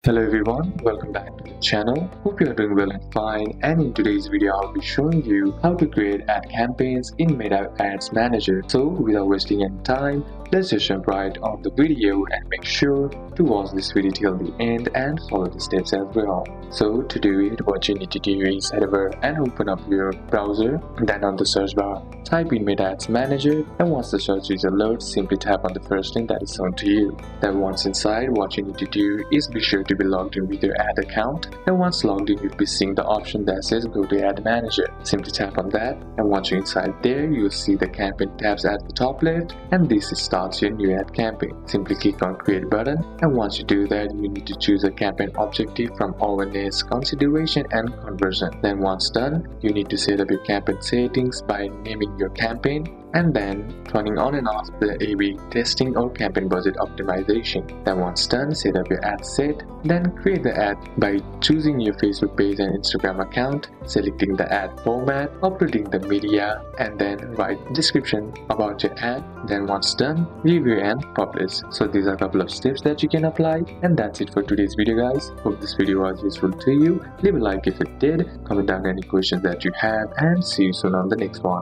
Hello everyone, welcome back to the channel. Hope you are doing well and fine, and in today's video I'll be showing you how to create ad campaigns in Meta Ads Manager. So without wasting any time, let's just jump right on the video and make sure to watch this video till the end and follow the steps as well. So to do it, what you need to do is head over and open up your browser, then on the search bar type in Meta Ads Manager, and once the search result loads, simply tap on the first link that is shown to you. Then once inside, what you need to do is be sure to be logged in with your ad account, and once logged in you'll be seeing the option that says go to ad manager. Simply tap on that, and once you're inside there you'll see the campaign tabs at the top left, and this starts your new ad campaign. Simply click on create button, and once you do that you need to choose a campaign objective from awareness, consideration and conversion. Then once done, you need to set up your campaign settings by naming your campaign and then turning on and off the A/B testing or campaign budget optimization. Then once done, set up your ad set, then create the ad by choosing your Facebook page and Instagram account, selecting the ad format, uploading the media, and then write description about your ad. Then once done, review and publish. So these are a couple of steps that you can apply, and that's it for today's video guys. Hope this video was useful to you. Leave a like if it did, comment down any questions that you have, and see you soon on the next one.